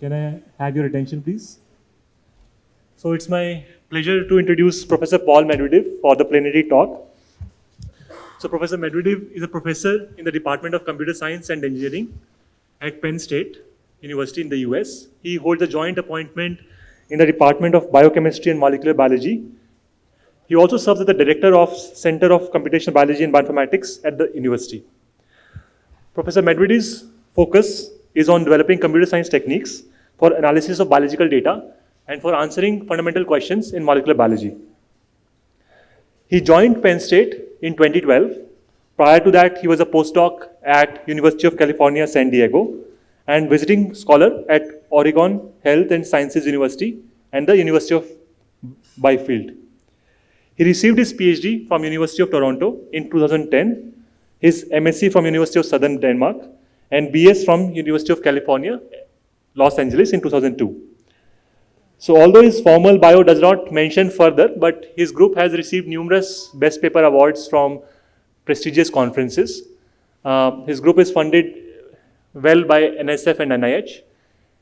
Can I have your attention, please? So it's my pleasure to introduce Professor Paul Medvedev for the plenary talk. So Professor Medvedev is a professor in the Department of Computer Science and Engineering at Penn State University in the US. He holds a joint appointment in the Department of Biochemistry and Molecular Biology. He also serves as the director of Center of Computational Biology and Bioinformatics at the university. Professor Medvedev's focus is on developing computer science techniques for analysis of biological data and for answering fundamental questions in molecular biology. He joined Penn State in 2012. Prior to that, he was a postdoc at University of California, San Diego, and visiting scholar at Oregon Health and Sciences University and the University of Byfield. He received his PhD from University of Toronto in 2010, his MSc from University of Southern Denmark, and BS from University of California, Los Angeles in 2002. So although his formal bio does not mention further, but his group has received numerous best paper awards from prestigious conferences. His group is funded well by NSF and NIH,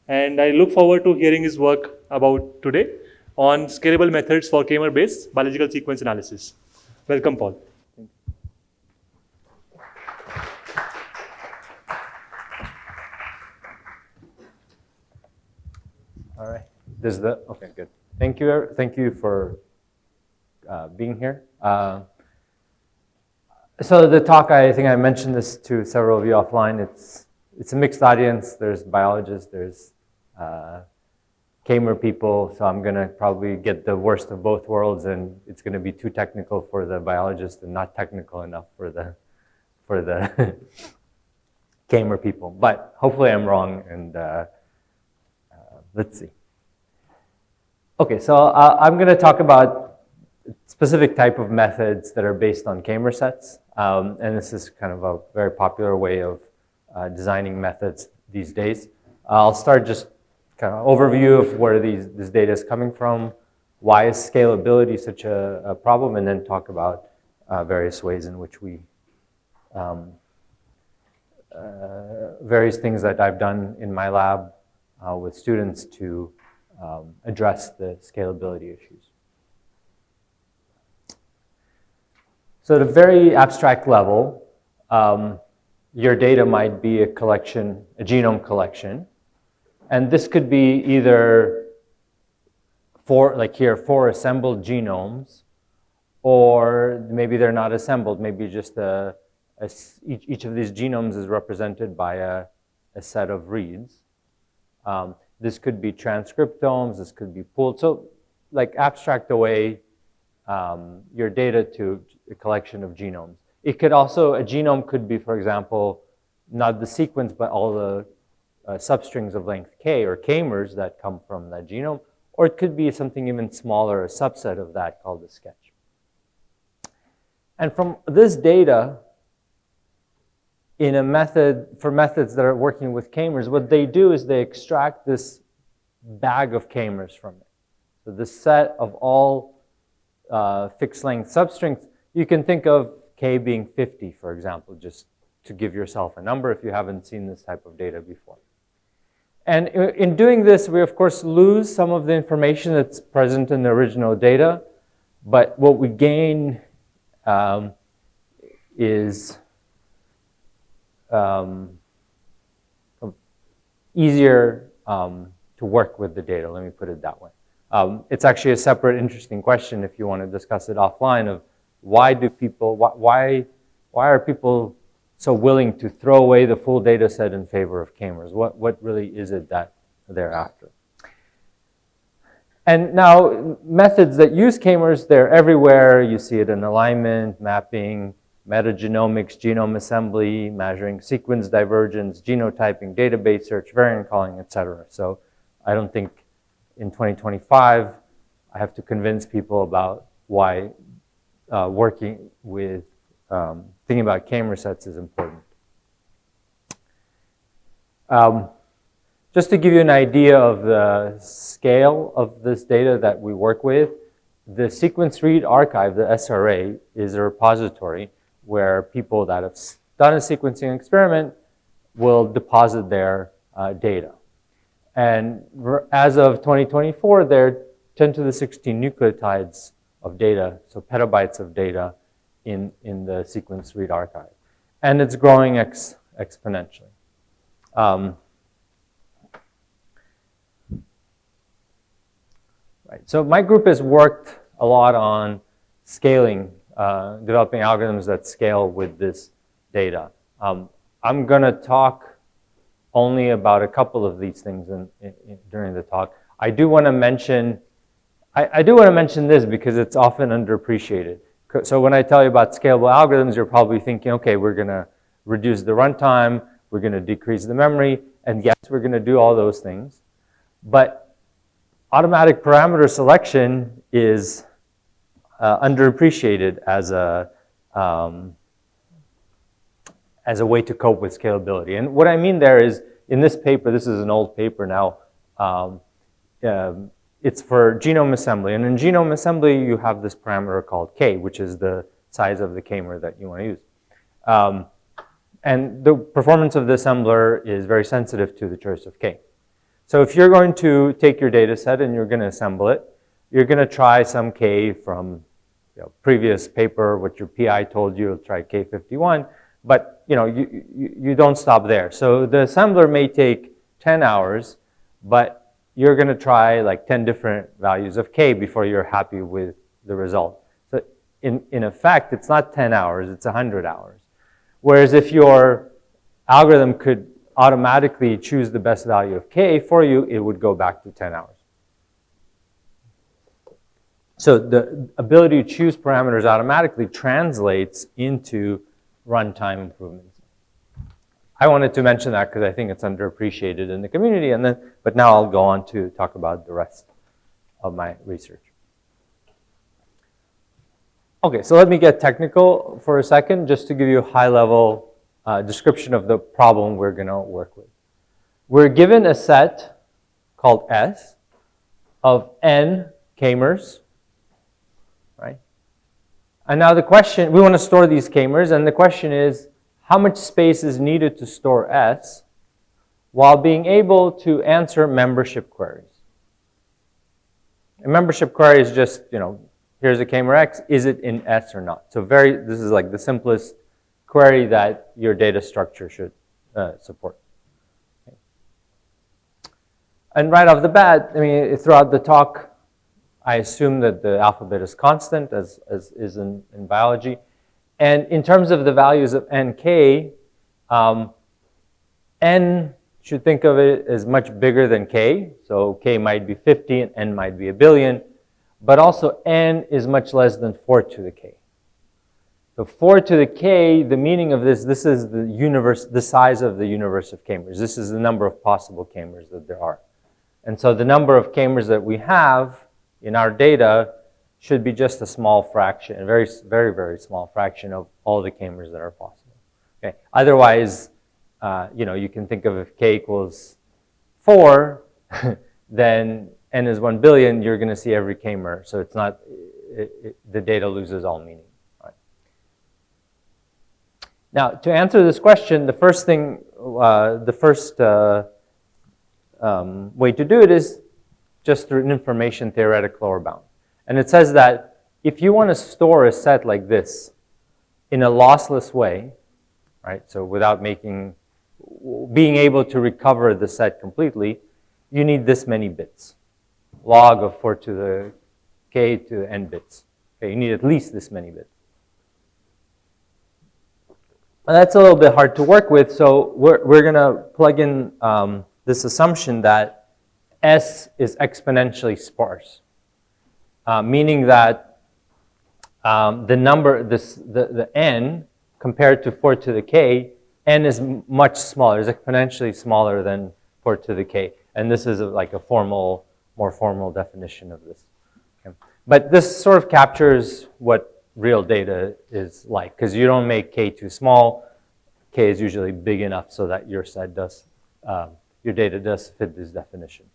and I look forward to hearing his work about today on scalable methods for k-mer-based biological sequence analysis. Welcome, Paul. All right. Okay, good. Thank you for being here. So the talk, I think I mentioned this to several of you offline. It's a mixed audience. There's biologists, there's k-mer people. So I'm gonna probably get the worst of both worlds, and it's gonna be too technical for the biologists and not technical enough for the k-mer people. But hopefully I'm wrong, and let's see. Okay, so I'm going to talk about a specific type of methods that are based on k-mer sets. And this is kind of a very popular way of designing methods these days. I'll start just kind of overview of where this data is coming from, why is scalability such a problem, and then talk about various ways in which we, various things that I've done in my lab with students to address the scalability issues. So at a very abstract level, your data might be a collection, a genome collection. And this could be either four assembled genomes, or maybe they're not assembled. Maybe just each of these genomes is represented by a set of reads. This could be transcriptomes, this could be pooled. So like abstract away your data to a collection of genomes. It could also, a genome could be, for example, not the sequence, but all the substrings of length k or k-mers that come from that genome. Or it could be something even smaller, a subset of that called a sketch. And from this data, in a method, for methods that are working with k-mers, what they do is they extract this bag of k-mers from it. So this set of all fixed length substrings, you can think of k being 50, for example, just to give yourself a number if you haven't seen this type of data before. And in doing this, we of course lose some of the information that's present in the original data, but what we gain is easier to work with the data, let me put it that way. It's actually a separate interesting question if you want to discuss it offline of why are people so willing to throw away the full data set in favor of k-mers? What really is it that they're after? And now methods that use k-mers, they're everywhere. You see it in alignment, mapping, metagenomics, genome assembly, measuring sequence divergence, genotyping, database search, variant calling, etc. So I don't think in 2025 I have to convince people about why working with thinking about k-mer sets is important. Just to give you an idea of the scale of this data that we work with, the Sequence Read Archive, the SRA, is a repository where people that have done a sequencing experiment will deposit their data. And as of 2024, there are 10 to the 16 nucleotides of data, so petabytes of data in the sequence read archive. And it's growing exponentially. Right. So my group has worked a lot on scaling, developing algorithms that scale with this data. I'm going to talk only about a couple of these things during the talk. I do want to mention this because it's often underappreciated. So when I tell you about scalable algorithms, you're probably thinking, okay, we're going to reduce the runtime, we're going to decrease the memory, and yes, we're going to do all those things. But automatic parameter selection is underappreciated as a way to cope with scalability. And what I mean there is, in this paper, this is an old paper now, it's for genome assembly. And in genome assembly, you have this parameter called k, which is the size of the k-mer that you want to use. And the performance of the assembler is very sensitive to the choice of k. So if you're going to take your data set and you're going to assemble it, you're going to try some k from previous paper, what your PI told you, try k51. But you don't stop there. So the assembler may take 10 hours, but you're going to try like 10 different values of k before you're happy with the result. So in effect, it's not 10 hours, it's 100 hours. Whereas if your algorithm could automatically choose the best value of k for you, it would go back to 10 hours. So the ability to choose parameters automatically translates into runtime improvements. I wanted to mention that because I think it's underappreciated in the community, but now I'll go on to talk about the rest of my research. Okay, so let me get technical for a second, just to give you a high-level description of the problem we're going to work with. We're given a set called S of n k-mers, right? And now the question, we want to store these k-mers, and the question is, how much space is needed to store S while being able to answer membership queries? A membership query is just, here's a k-mer X, is it in S or not? So this is like the simplest query that your data structure should support. Okay. And right off the bat, throughout the talk, I assume that the alphabet is constant, as is in biology. And in terms of the values of nk, n should think of it as much bigger than k. So k might be 50 and n might be a billion. But also n is much less than 4 to the k. So 4 to the k, the meaning of this is the size of the universe of k-mers. This is the number of possible k-mers that there are. And so the number of k-mers that we have in our data should be just a small fraction, a very, very, very small fraction of all the k-mers that are possible. Okay. Otherwise, you can think of if k equals 4, then n is 1 billion, you're going to see every k-mer. So it's not, the data loses all meaning. Right. Now, to answer this question, the first way to do it is just through an information theoretic lower bound. And it says that if you want to store a set like this in a lossless way, right, so without being able to recover the set completely, you need this many bits, log of 4 to the k to the n bits. Okay, you need at least this many bits. And that's a little bit hard to work with, so we're going to plug in this assumption that S is exponentially sparse, meaning that the n compared to 4 to the k, n is much smaller, is exponentially smaller than 4 to the k. And this is like a more formal definition of this. Okay. But this sort of captures what real data is like, because you don't make k too small. K is usually big enough so that your data does fit this definition.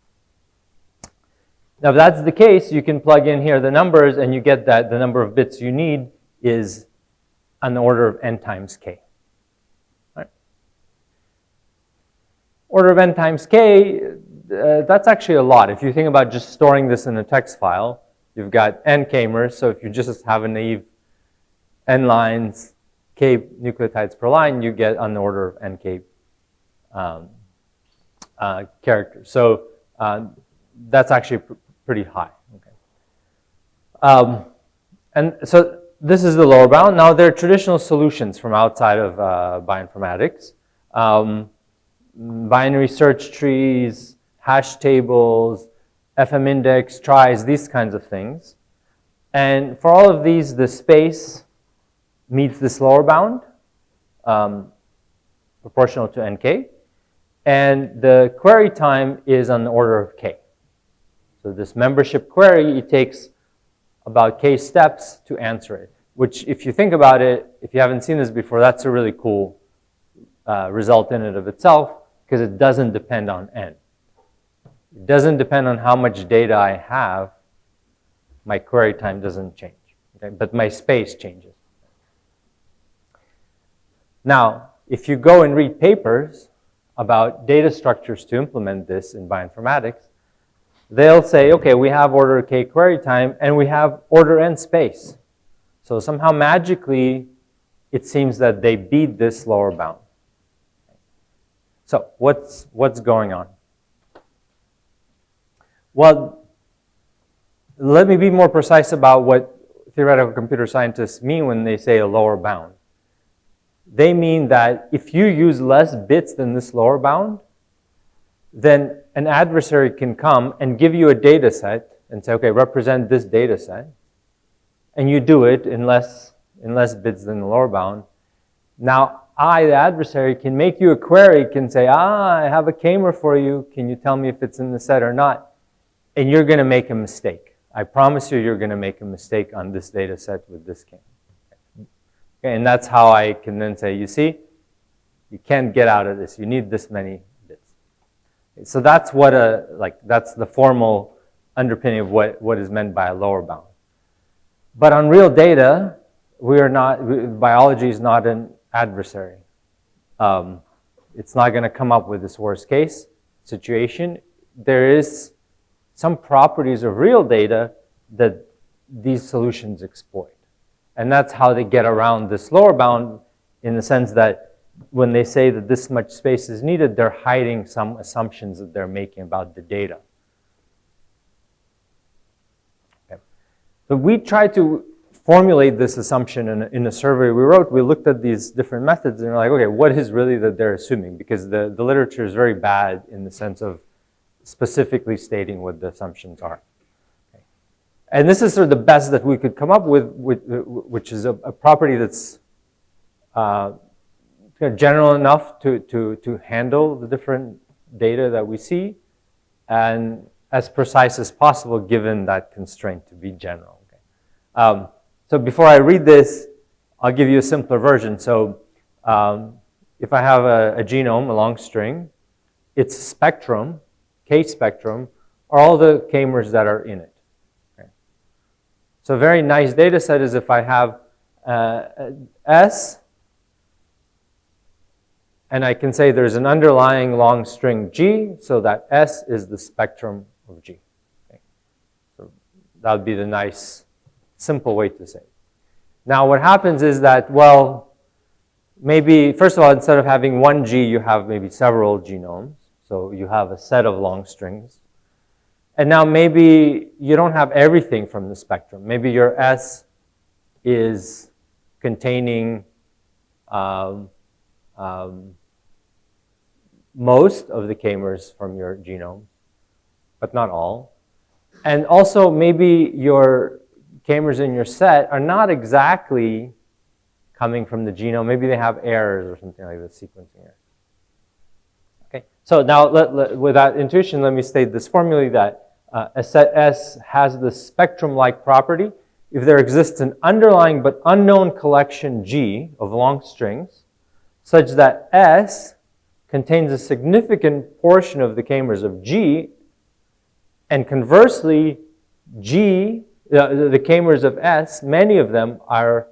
Now, if that's the case, you can plug in here the numbers, and you get that the number of bits you need is on the order of n times k. Right? Order of n times k, that's actually a lot. If you think about just storing this in a text file, you've got n k-mers, so if you just have a naive n lines, k nucleotides per line, you get on the order of nk characters. So that's actually pretty high. Okay. And so this is the lower bound. Now there are traditional solutions from outside of bioinformatics. Binary search trees, hash tables, FM index, tries, these kinds of things. And for all of these, the space meets this lower bound, proportional to nk. And the query time is on the order of k. So this membership query, it takes about k steps to answer it, which if you think about it, if you haven't seen this before, that's a really cool result in and of itself, because it doesn't depend on n. It doesn't depend on how much data I have. My query time doesn't change, okay? But my space changes. Now, if you go and read papers about data structures to implement this in bioinformatics, they'll say, okay, we have order k query time and we have order n space. So somehow magically, it seems that they beat this lower bound. So what's going on? Well, let me be more precise about what theoretical computer scientists mean when they say a lower bound. They mean that if you use less bits than this lower bound, then an adversary can come and give you a data set and say, okay, represent this data set. And you do it in less bits than the lower bound. Now, I, the adversary, can make you a query, can say, I have a k-mer for you. Can you tell me if it's in the set or not? And you're going to make a mistake. I promise you're going to make a mistake on this data set with this k-mer. Okay, and that's how I can then say, you see, you can't get out of this. You need this many bits. So that's what that's the formal underpinning of what is meant by a lower bound. But on real data, biology is not an adversary. It's not going to come up with this worst case situation. There is some properties of real data that these solutions exploit. And that's how they get around this lower bound, in the sense that when they say that this much space is needed, they're hiding some assumptions that they're making about the data. Okay. So we tried to formulate this assumption in a survey we wrote. We looked at these different methods and we're like, okay, what is really that they're assuming? Because the literature is very bad in the sense of specifically stating what the assumptions are. Okay. And this is sort of the best that we could come up with which is a property that's general enough to handle the different data that we see, and as precise as possible given that constraint to be general. Okay. So before I read this, I'll give you a simpler version. So if I have a genome, a long string, its spectrum, K spectrum, are all the k-mers that are in it. Okay. So a very nice data set is if I have S, and I can say there's an underlying long string G, so that S is the spectrum of G. Okay. So that would be the nice, simple way to say it. Now what happens is that, well, maybe, first of all, instead of having one G, you have maybe several genomes. So you have a set of long strings. And now maybe you don't have everything from the spectrum. Maybe your S is containing most of the k-mers from your genome, but not all. And also maybe your k-mers in your set are not exactly coming from the genome. Maybe they have errors or something like that, sequencing errors. Okay. So now with that intuition, let me state this formally that a set S has the spectrum-like property if there exists an underlying but unknown collection G of long strings such that S contains a significant portion of the k-mers of G, and conversely, the k-mers of S, many of them are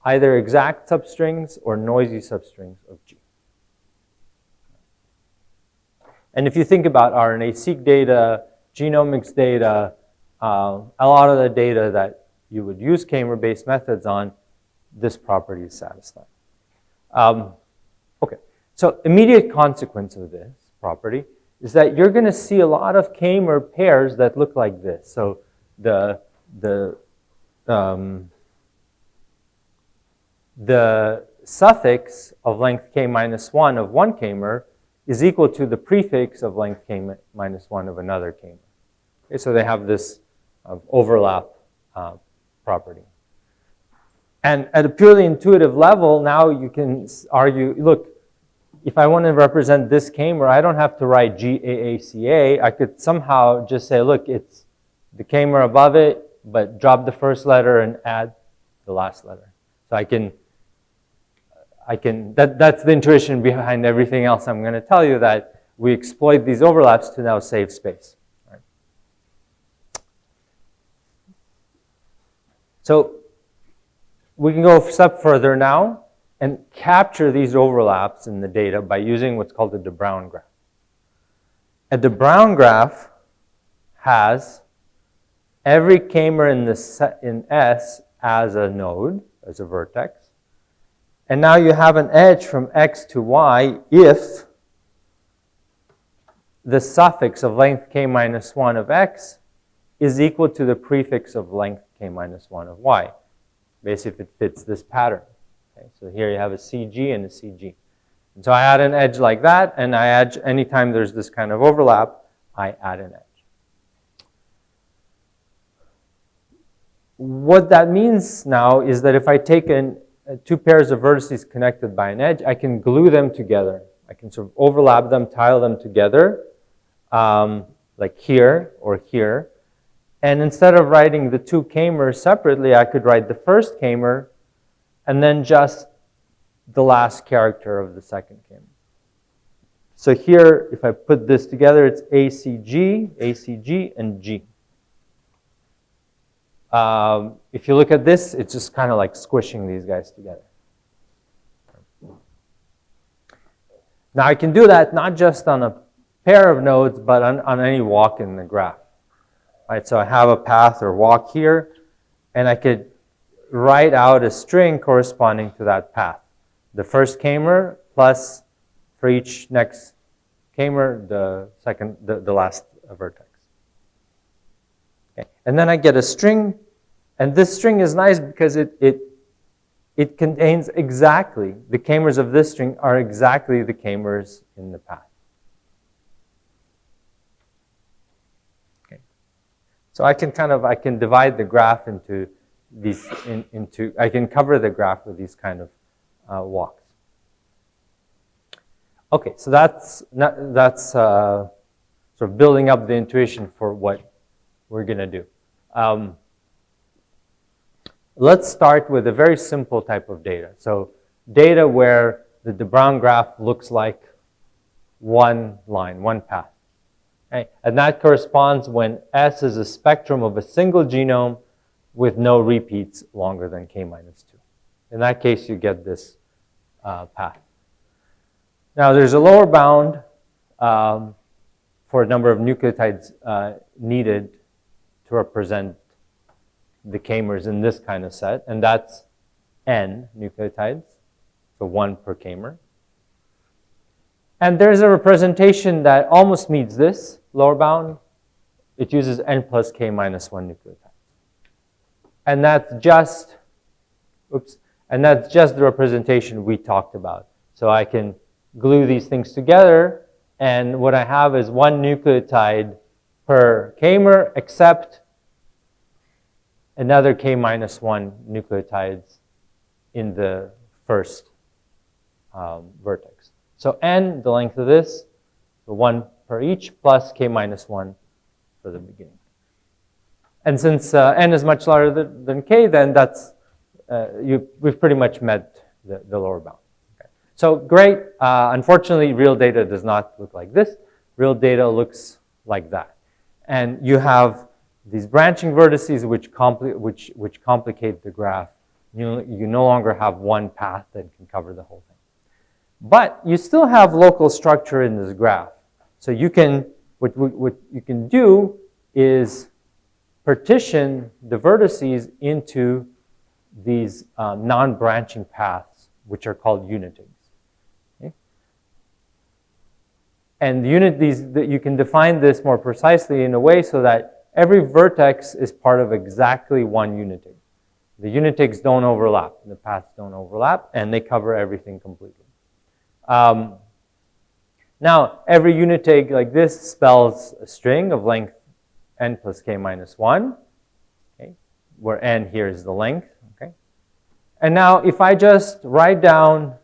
either exact substrings or noisy substrings of G. And if you think about RNA-seq data, genomics data, a lot of the data that you would use k-mer-based methods on, this property is satisfied. Okay, so immediate consequence of this property is that you're going to see a lot of k-mer pairs that look like this. So the suffix of length k minus 1 of one k-mer is equal to the prefix of length k minus 1 of another k-mer. Okay, so they have this overlap property. And at a purely intuitive level, now you can argue, look, if I want to represent this k-mer, I don't have to write GAACA. I could somehow just say, look, it's the k-mer above it, but drop the first letter and add the last letter. So that's the intuition behind everything else I'm going to tell you, that we exploit these overlaps to now save space. Right? So we can go a step further now and capture these overlaps in the data by using what's called the de Bruijn graph. A de Bruijn graph has every k-mer in S as a node, as a vertex. And now you have an edge from X to Y if the suffix of length k minus 1 of X is equal to the prefix of length k minus 1 of Y. Basically, if it fits this pattern. Okay, so here you have a CG and a CG. And so I add an edge like that, and I add, anytime there's this kind of overlap, I add an edge. What that means now is that if I take two pairs of vertices connected by an edge, I can glue them together. I can sort of overlap them, tile them together, like here or here. And instead of writing the two k-mers separately, I could write the first k-mer and then just the last character of the second k-mer. So here, if I put this together, it's ACG, ACG, and G. If you look at this, it's just kind of like squishing these guys together. Now I can do that not just on a pair of nodes, but on any walk in the graph. Right, so I have a path or walk here, and I could write out a string corresponding to that path. The first k-mer plus, for each next k-mer, the last vertex. Okay. And then I get a string, and this string is nice because it contains exactly, the k-mers of this string are exactly the k-mers in the path. So I can divide the graph into these, I can cover the graph with these kind of walks. Okay, so that's sort of building up the intuition for what we're going to do. Let's start with a very simple type of data. So data where the de Bruijn graph looks like one line, one path. Okay? And that corresponds when S is a spectrum of a single genome with no repeats longer than k minus 2. In that case, you get this path. Now, there's a lower bound for a number of nucleotides needed to represent the k-mers in this kind of set, and that's n nucleotides, so 1 per k-mer. And there's a representation that almost meets this lower bound. It uses n plus k minus 1 nucleotides. And that's just, the representation we talked about. So I can glue these things together, and what I have is 1 nucleotide per k-mer, except another k minus 1 nucleotides in the first vertex. So n, the length of this, the 1 per each, plus k minus 1 for the beginning. And since n is much larger than k, then that's we've pretty much met the lower bound. Okay. So great. Unfortunately, real data does not look like this. Real data looks like that. And you have these branching vertices which complicate the graph. You no longer have one path that can cover the whole thing. But you still have local structure in this graph. So you can, what you can do is partition the vertices into these non-branching paths, which are called unitigs. Okay? And you can define this more precisely in a way so that every vertex is part of exactly one unitig. The unitigs don't overlap, the paths don't overlap, and they cover everything completely. Now, every unitig like this spells a string of length n plus k minus 1, okay, where n here is the length. Okay? And now, if I just write down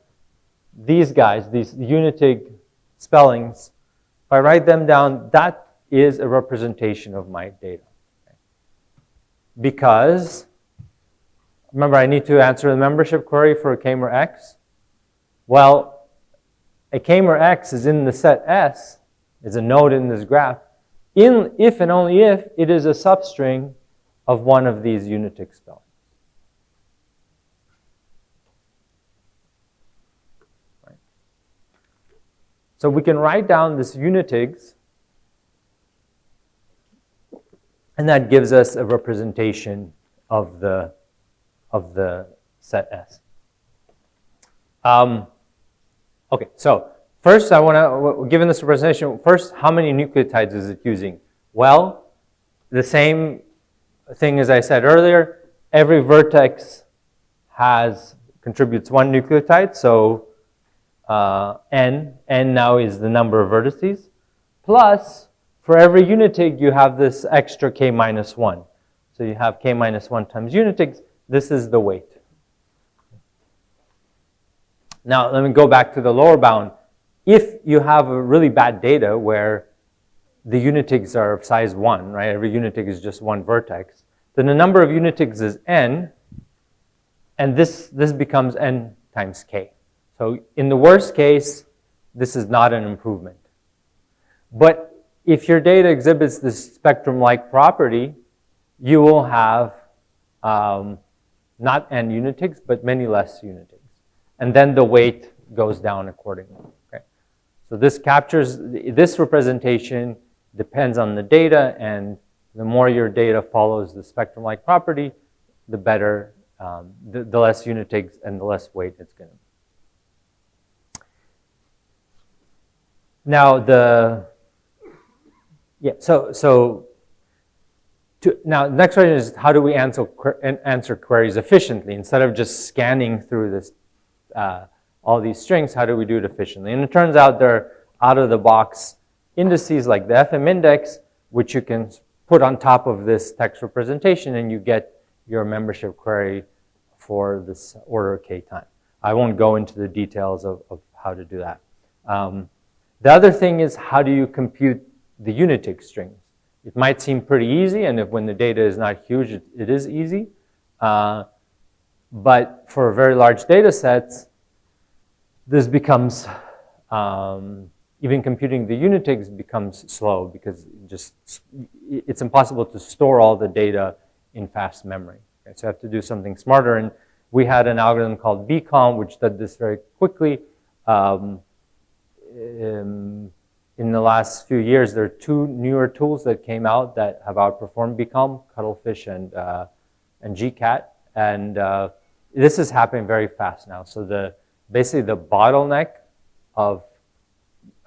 these guys, these unitig spellings, if I write them down, that is a representation of my data. Okay? Because, remember, I need to answer the membership query for a k-mer x. Well, a k-mer x is in the set S, is a node in this graph, if and only if it is a substring of one of these unitig spellings. Right. So we can write down this unitigs, and that gives us a representation of the set S. Okay, so first I want to, given this representation, first, how many nucleotides is it using? Well, the same thing as I said earlier, every vertex contributes one nucleotide, so n now is the number of vertices, plus for every unitig you have this extra k minus 1. So you have k minus 1 times unitigs, this is the weight. Now, let me go back to the lower bound. If you have a really bad data where the unitigs are of size 1, right? Every unitig is just one vertex. Then the number of unitigs is n, and this becomes n times k. So in the worst case, this is not an improvement. But if your data exhibits this spectrum-like property, you will have not n unitigs, but many less unitigs. And then the weight goes down accordingly. Okay? So this representation depends on the data, and the more your data follows the spectrum-like property, the better, the less unitigs and the less weight it's going to be. Now now the next question is, how do we answer queries efficiently instead of just scanning through this? All these strings, how do we do it efficiently? And it turns out there are out-of-the-box indices like the FM index, which you can put on top of this text representation, and you get your membership query for this order k time. I won't go into the details of how to do that. The other thing is, how do you compute the unitig strings? It might seem pretty easy, and when the data is not huge, it is easy. But for very large data sets, this becomes, even computing the unitigs becomes slow because it's impossible to store all the data in fast memory. Okay, so you have to do something smarter. And we had an algorithm called bcom, which did this very quickly. In the last few years, there are two newer tools that came out that have outperformed bcom, Cuttlefish and GCat. And this is happening very fast now. So basically the bottleneck of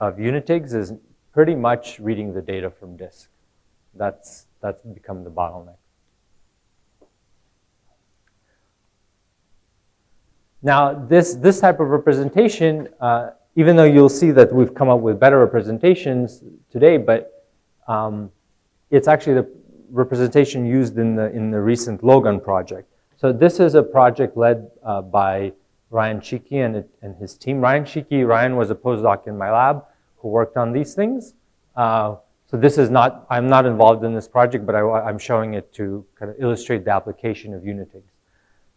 unitigs is pretty much reading the data from disk. That's become the bottleneck. Now this type of representation, even though you'll see that we've come up with better representations today, but it's actually the representation used in the recent Logan project. So this is a project led by Ryan Sheeky and his team. Ryan was a postdoc in my lab who worked on these things. So this is not, I'm not involved in this project, but I'm showing it to kind of illustrate the application of unitigs.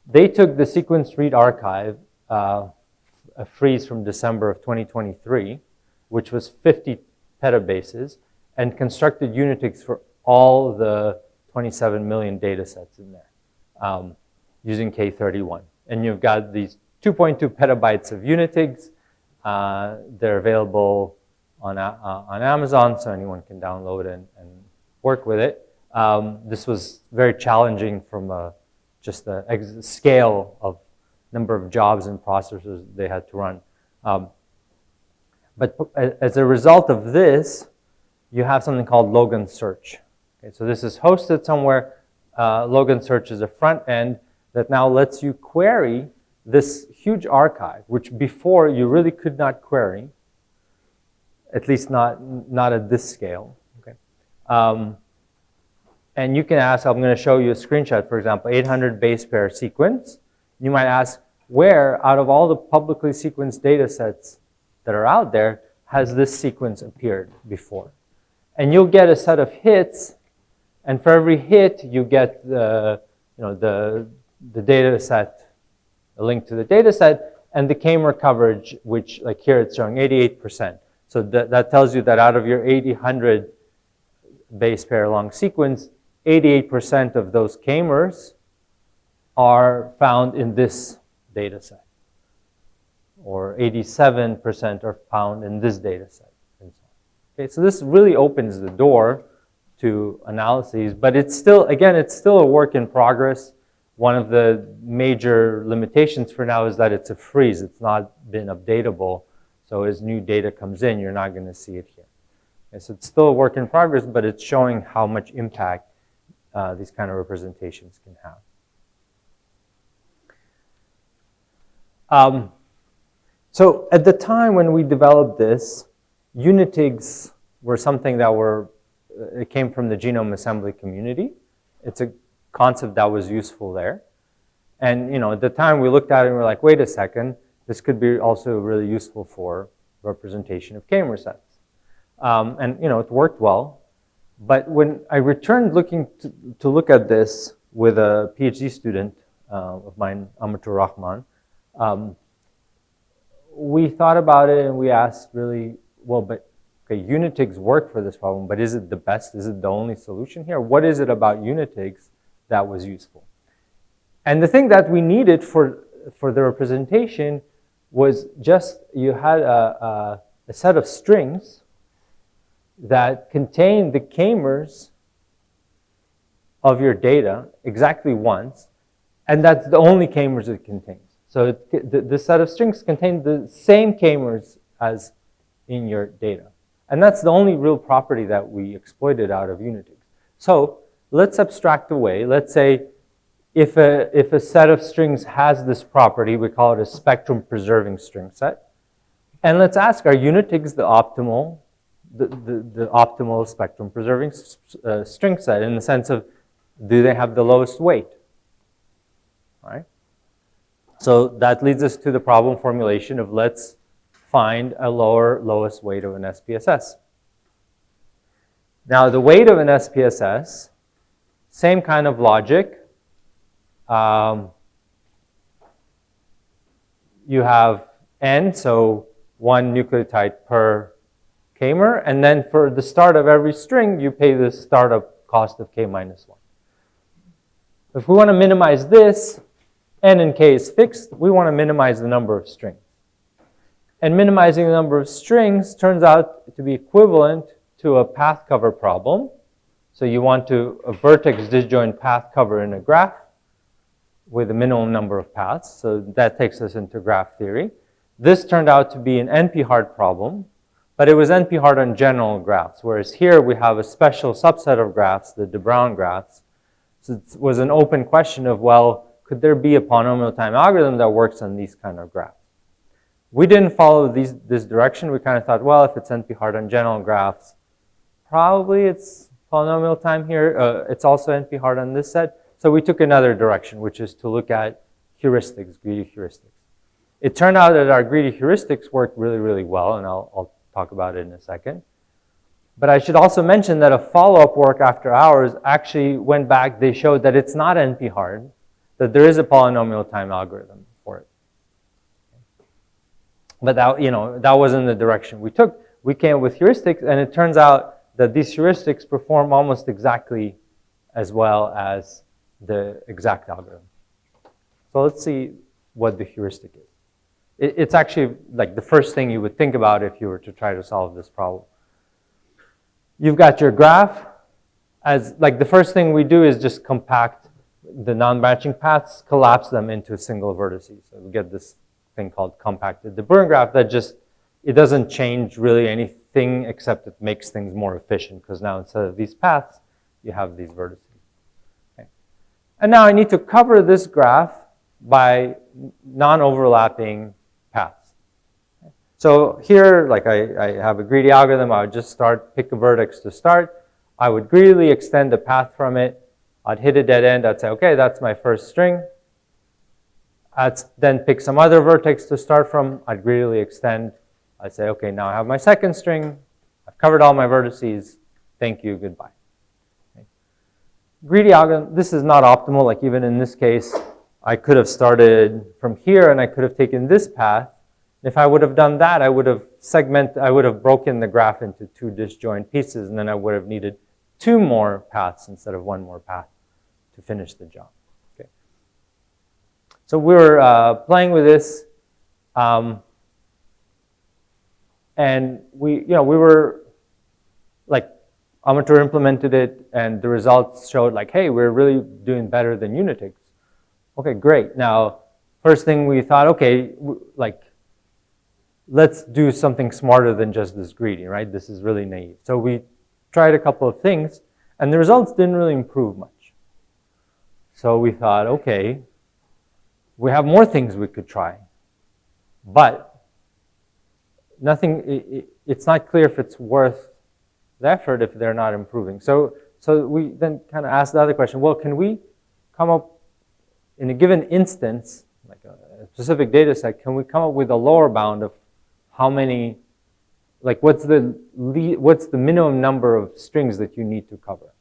They took the sequence read archive, a freeze from December of 2023, which was 50 petabases, and constructed unitigs for all the 27 million data sets in there. Using K31. And you've got these 2.2 petabytes of unitigs. They're available on Amazon, so anyone can download and work with it. This was very challenging from just the scale of number of jobs and processors they had to run. But as a result of this, you have something called Logan Search. Okay, so this is hosted somewhere. Logan Search is a front end that now lets you query this huge archive, which before you really could not query, at least not at this scale. Okay. And you can ask, I'm going to show you a screenshot, for example, 800 base pair sequence. You might ask, where out of all the publicly sequenced data sets that are out there has this sequence appeared before? And you'll get a set of hits, and for every hit you get the data set, a link to the data set, and the k-mer coverage, which like here it's showing 88%. So that tells you that out of your 800 base pair long sequence, 88% of those k-mers are found in this data set, or 87% are found in this data set, and so on. Okay, so this really opens the door to analyses, but it's still, again, it's still a work in progress. One of the major limitations for now is that it's a freeze. It's not been updatable, so as new data comes in, you're not going to see it here. Okay, so it's still a work in progress, but it's showing how much impact these kind of representations can have. So at the time when we developed this, unitigs were something that it came from the genome assembly community. It's a concept that was useful there. And at the time we looked at it and we're like, wait a second, this could be also really useful for representation of k-mer sets. And it worked well. But when I returned looking to look at this with a PhD student of mine, Amatur Rahman, we thought about it and we asked really, well, but okay, unitigs work for this problem, but is it the best? Is it the only solution here? What is it about unitigs that was useful? And the thing that we needed for the representation was just you had a set of strings that contain the k-mers of your data exactly once, and that's the only k-mers it contains. So the set of strings contain the same k-mers as in your data. And that's the only real property that we exploited out of unitigs. So let's abstract away. Let's say if a set of strings has this property, we call it a spectrum preserving string set. And let's ask, are unitigs the optimal spectrum preserving string set in the sense of, do they have the lowest weight? All right. So that leads us to the problem formulation of let's find a lowest weight of an SPSS. Now the weight of an SPSS, same kind of logic. You have n, so one nucleotide per k-mer, and then for the start of every string, you pay the startup cost of k minus 1. If we want to minimize this, n and k is fixed, we want to minimize the number of strings. And minimizing the number of strings turns out to be equivalent to a path cover problem. So you want a vertex disjoint path cover in a graph with a minimum number of paths. So that takes us into graph theory. This turned out to be an NP-hard problem, but it was NP-hard on general graphs, whereas here we have a special subset of graphs, the de Bruijn graphs. So it was an open question of, well, could there be a polynomial time algorithm that works on these kind of graphs? We didn't follow this direction. We kind of thought, well, if it's NP-hard on general graphs, probably it's polynomial time here. It's also NP-hard on this set. So we took another direction, which is to look at heuristics, greedy heuristics. It turned out that our greedy heuristics worked really, really well, and I'll talk about it in a second. But I should also mention that a follow-up work after ours actually went back. They showed that it's not NP-hard, that there is a polynomial time algorithm for it. But that wasn't the direction we took. We came up with heuristics, and it turns out that these heuristics perform almost exactly as well as the exact algorithm. So let's see what the heuristic is. It's actually like the first thing you would think about if you were to try to solve this problem. You've got your graph. As like the first thing we do is just compact the non-branching paths, collapse them into single vertices. So we get this thing called compacted de Bruijn graph that just, it doesn't change really anything except it makes things more efficient because now instead of these paths, you have these vertices. Okay. And now I need to cover this graph by non-overlapping paths. So here, like I have a greedy algorithm, I would just pick a vertex to start. I would greedily extend the path from it. I'd hit a dead end. I'd say, okay, that's my first string. I'd then pick some other vertex to start from. I'd greedily extend. I'd say, okay, now I have my second string. I've covered all my vertices. Thank you, goodbye. Okay. Greedy algorithm, this is not optimal. Like even in this case, I could have started from here and I could have taken this path. If I would have done that, I would have broken the graph into two disjoint pieces, and then I would have needed two more paths instead of one more path to finish the job. Okay. So we were playing with this, and we were like, Amateur implemented it, and the results showed like, hey, we're really doing better than Unitix. Okay, great. Now, first thing we thought, okay, like, let's do something smarter than just this greedy, right? This is really naive. So we tried a couple of things, and the results didn't really improve much. So we thought, okay, we have more things we could try, but it's not clear if it's worth the effort if they're not improving. So we then kind of asked the other question, well, can we come up in a given instance, like a specific data set, can we come up with a lower bound of how many, like what's the minimum number of strings that you need to cover?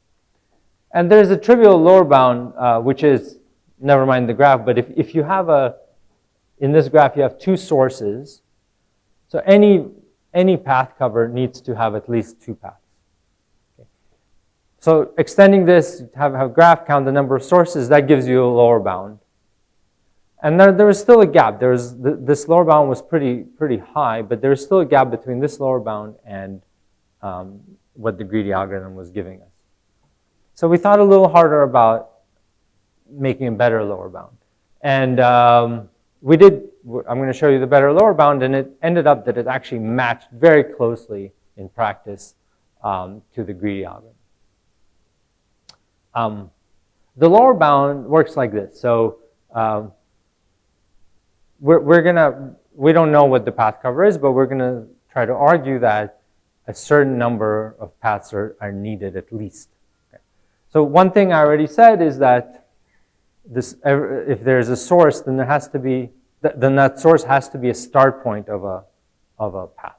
And there's a trivial lower bound, which is, never mind the graph, but if you have in this graph you have two sources, so any path cover needs to have at least two paths. Okay. So extending this, have a graph, count the number of sources, that gives you a lower bound. And there was still a gap. This lower bound was pretty high, but there was still a gap between this lower bound and what the greedy algorithm was giving us. So we thought a little harder about making a better lower bound. And we did, I'm going to show you the better lower bound, and it ended up that it actually matched very closely in practice to the greedy algorithm. The lower bound works like this. So we don't know what the path cover is, but we're gonna try to argue that a certain number of paths are needed at least. Okay. So one thing I already said is that if there's a source, then that source has to be a start point of a path.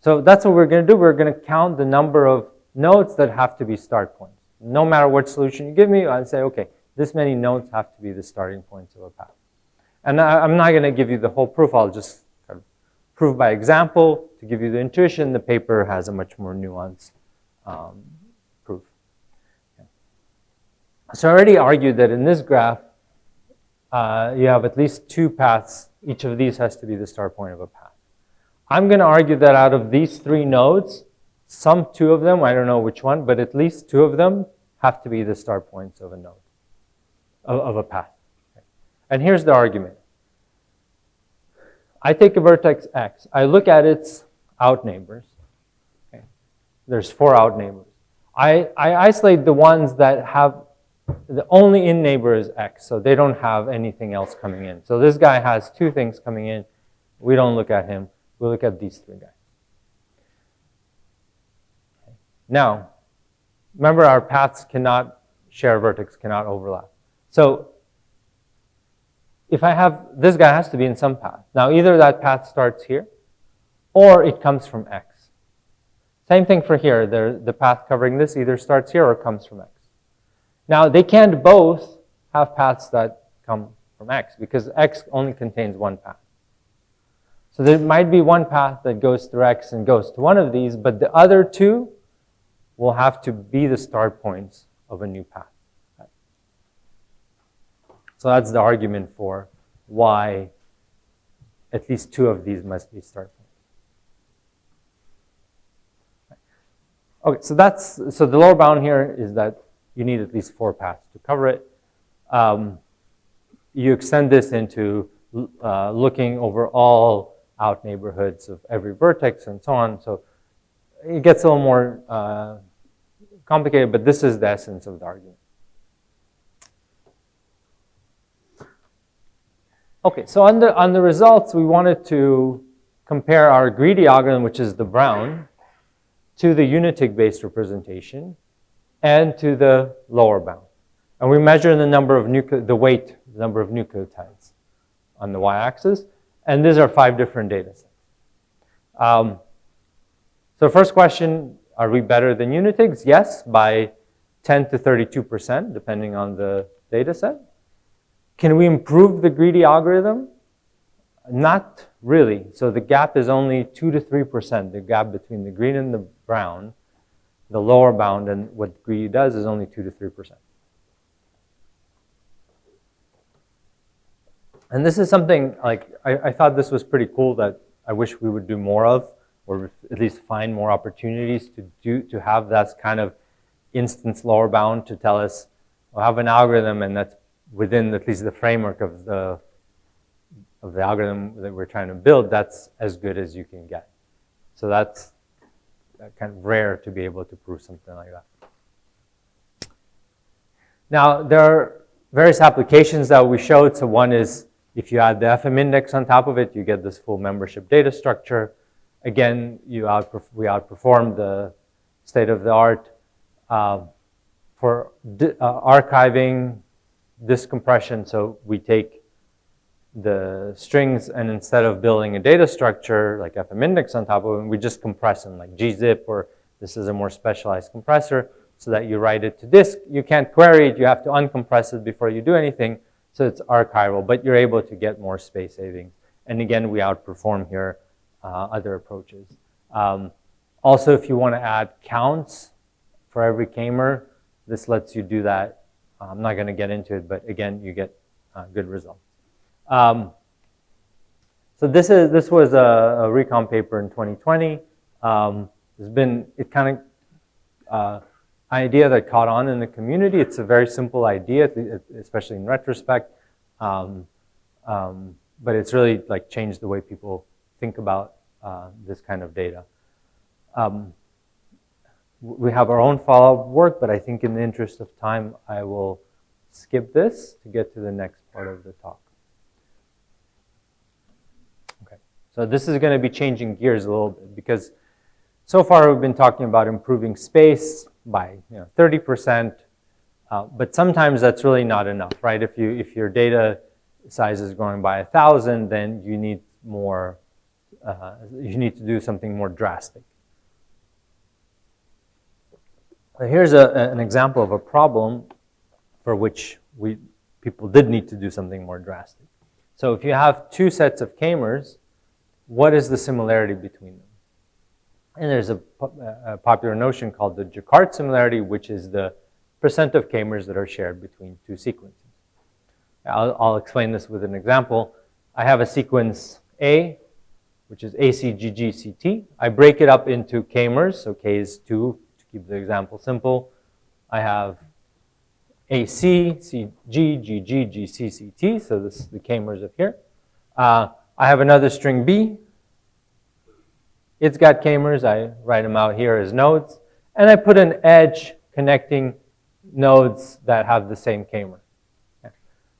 So that's what we're gonna do. We're gonna count the number of nodes that have to be start points. No matter what solution you give me, I'll say, okay, this many nodes have to be the starting points of a path. And I'm not going to give you the whole proof. I'll just kind of prove by example to give you the intuition. The paper has a much more nuanced proof. Okay. So I already argued that in this graph, you have at least two paths. Each of these has to be the start point of a path. I'm going to argue that out of these three nodes, two of them, I don't know which one, but at least two of them have to be the start points of a node, of a path. Okay. And here's the argument. I take a vertex X. I look at its out neighbors. Okay. There's 4 out neighbors. I isolate the ones that have the only in neighbor is X, so they don't have anything else coming in. So this guy has 2 things coming in. We don't look at him. We look at these 3 guys. Okay. Now, remember our paths cannot share vertex, cannot overlap. So if I have, this guy has to be in some path. Now either that path starts here, or it comes from X. Same thing for here. The path covering this either starts here or comes from X. Now they can't both have paths that come from X, because X only contains one path. So there might be one path that goes through X and goes to one of these, but the other 2 will have to be the start points of a new path. So that's the argument for why at least 2 of these must be start points. Okay, so the lower bound here is that you need at least 4 paths to cover it. You extend this into looking over all out neighborhoods of every vertex and so on. So it gets a little more complicated, but this is the essence of the argument. Okay, so on the results, we wanted to compare our greedy algorithm, which is the brown, to the unitic-based representation and to the lower bound. And we measure the number of the number of nucleotides on the y-axis, and these are 5 different data sets. So first question, are we better than unitigs? Yes, by 10 to 32%, depending on the data set. Can we improve the greedy algorithm? Not really. So the gap is only 2 to 3%. The gap between the green and the brown, the lower bound, and what greedy does is only 2 to 3%. And this is something, like, I thought this was pretty cool that I wish we would do more of, or at least find more opportunities to have that kind of instance lower bound to tell us, we'll have an algorithm and that's within at least the framework of the algorithm that we're trying to build, that's as good as you can get. So that's kind of rare to be able to prove something like that. Now, there are various applications that we showed. So one is if you add the FM index on top of it, you get this full membership data structure. Again, we outperformed the state of the art. For archiving, disk compression, so we take the strings and instead of building a data structure like FM index on top of them, we just compress them like gzip, or this is a more specialized compressor so that you write it to disk. You can't query it, you have to uncompress it before you do anything, so it's archival, but you're able to get more space savings. And again, we outperform here other approaches. Also, if you want to add counts for every k-mer, this lets you do that. I'm not going to get into it, but again, you get good results. So this was a recon paper in 2020. There's been an idea that caught on in the community. It's a very simple idea, especially in retrospect, but it's really like changed the way people think about this kind of data. We have our own follow-up work, but I think in the interest of time, I will skip this to get to the next part of the talk. Okay, so this is going to be changing gears a little bit because so far we've been talking about improving space by 30%, but sometimes that's really not enough, right? If your data size is growing by 1,000, then you need more. You need to do something more drastic. Here's an example of a problem for which people did need to do something more drastic. So if you have 2 sets of k-mers, what is the similarity between them? And there's a popular notion called the Jacquard similarity, which is the percent of k-mers that are shared between 2 sequences. I'll explain this with an example. I have a sequence A, which is ACGGCT. I break it up into k-mers, so K is 2. Keep the example simple. I have AC, CG, GG, GC, CT, so this is the k-mers up here. I have another string B. It's got k-mers. I write them out here as nodes. And I put an edge connecting nodes that have the same k-mer. Okay.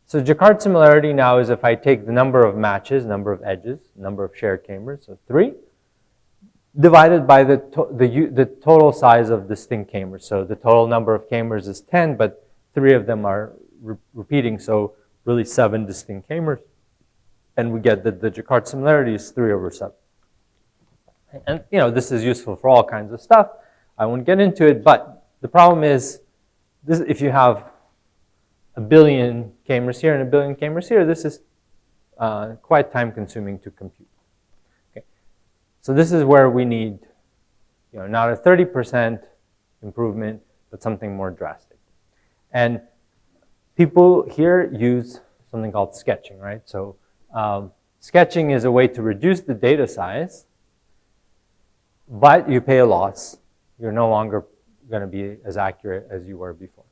So Jacquard similarity now is if I take the number of matches, number of edges, number of shared k-mers, so 3, divided by the total size of distinct k-mers. So the total number of k-mers is 10, but 3 of them are repeating, so really 7 distinct k-mers. And we get that the Jacquard similarity is 3 over 7. And this is useful for all kinds of stuff. I won't get into it, but the problem is, if you have a billion k-mers here and a billion k-mers here, this is quite time-consuming to compute. So this is where we need, not a 30% improvement, but something more drastic. And people here use something called sketching, right? So Sketching is a way to reduce the data size, but you pay a loss. You're no longer going to be as accurate as you were before.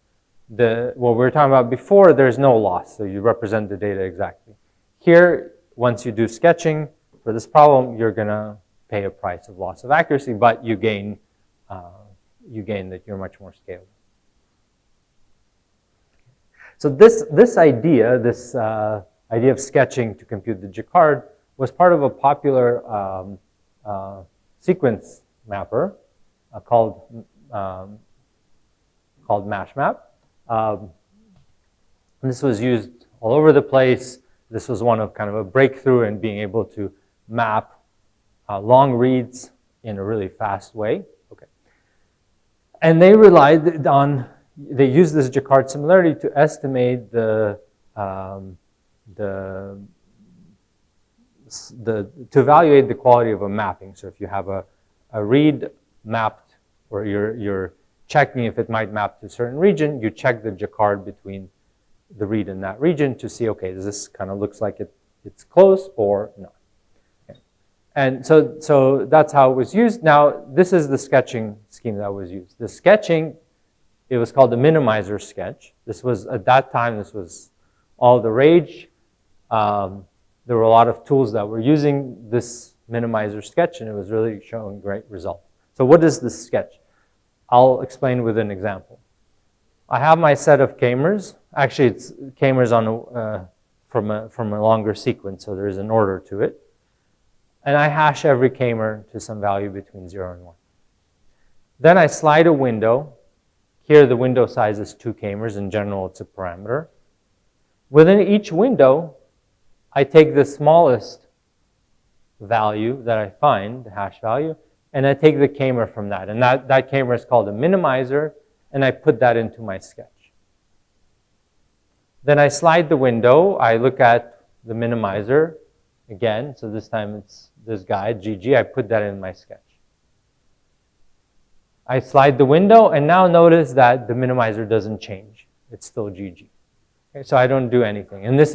What we were talking about before, there's no loss, so you represent the data exactly. Here, once you do sketching for this problem, you're going to pay a price of loss of accuracy, but you gain that you're much more scalable. So this idea of sketching to compute the Jacquard was part of a popular sequence mapper called MashMap. And this was used all over the place. This was one of kind of a breakthrough in being able to map long reads in a really fast way. Okay. And they relied on, they used this Jacquard similarity to estimate to evaluate the quality of a mapping. So if you have a read mapped, or you're checking if it might map to a certain region, you check the Jacquard between the read in that region to see, okay, does this kind of looks like it's close or not? Okay. And so that's how it was used. Now, this is the sketching scheme that was used. The sketching, it was called the minimizer sketch. This was, at that time, this was all the rage. There were a lot of tools that were using this minimizer sketch, and it was really showing great results. So what is this sketch? I'll explain with an example. I have my set of k-mers. Actually, it's k-mers from a longer sequence, so there's an order to it. And I hash every k-mer to some value between 0 and 1. Then I slide a window. Here, the window size is 2 k-mers. In general, it's a parameter. Within each window, I take the smallest value that I find, the hash value, and I take the k-mer from that. And that k-mer is called a minimizer, and I put that into my sketch. Then I slide the window. I look at the minimizer again. So this time it's this guy, GG. I put that in my sketch. I slide the window, and now notice that the minimizer doesn't change. It's still GG. Okay, so I don't do anything. And this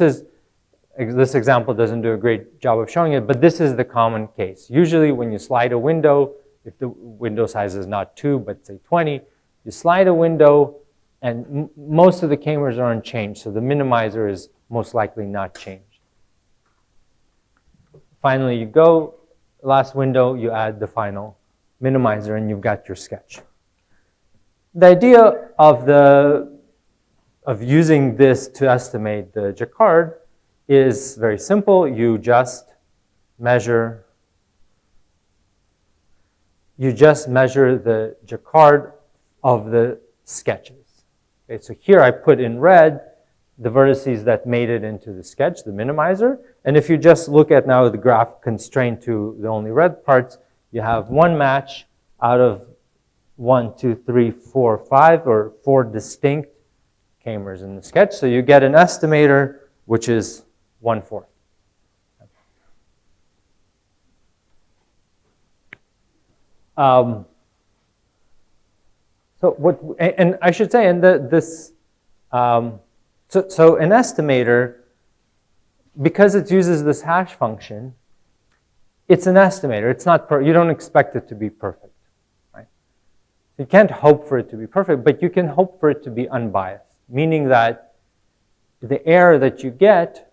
example doesn't do a great job of showing it, but this is the common case. Usually when you slide a window, if the window size is not 2, but say 20, you slide a window, and most of the k-mers are unchanged, so the minimizer is most likely not changed. Finally, you go, last window, you add the final minimizer, and you've got your sketch. The idea of using this to estimate the Jacquard is very simple. You just measure the Jacquard of the sketches. Okay, so here I put in red the vertices that made it into the sketch, the minimizer. And if you just look at now the graph constrained to the only red parts, you have one match out of 1, 2, 3, 4, 5, or 4 distinct k-mers in the sketch. So you get an estimator, which is 1/4. So what, and I should say, so an estimator, because it uses this hash function, it's an estimator. It's not you don't expect it to be perfect, right? You can't hope for it to be perfect, but you can hope for it to be unbiased, meaning that the error that you get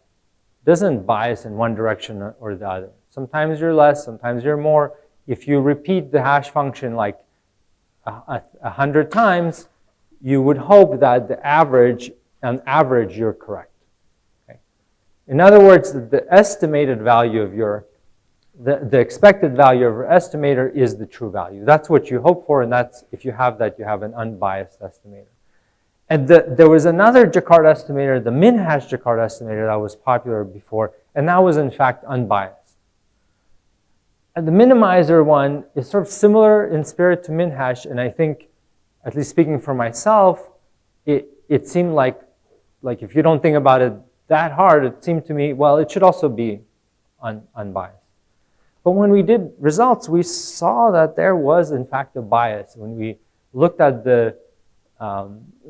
doesn't bias in one direction or the other. Sometimes you're less, sometimes you're more. If you repeat the hash function like 100 times, you would hope that on average, you're correct. Okay? In other words, the estimated value of the expected value of your estimator is the true value. That's what you hope for, and that's, if you have that, you have an unbiased estimator. And there was another Jacquard estimator, the min-hash Jacquard estimator, that was popular before, and that was in fact unbiased. And the minimizer one is sort of similar in spirit to min-hash, and I think, at least speaking for myself, it seemed like if you don't think about it that hard, it seemed to me, well, it should also be unbiased. But when we did results, we saw that there was, in fact, a bias. When we looked at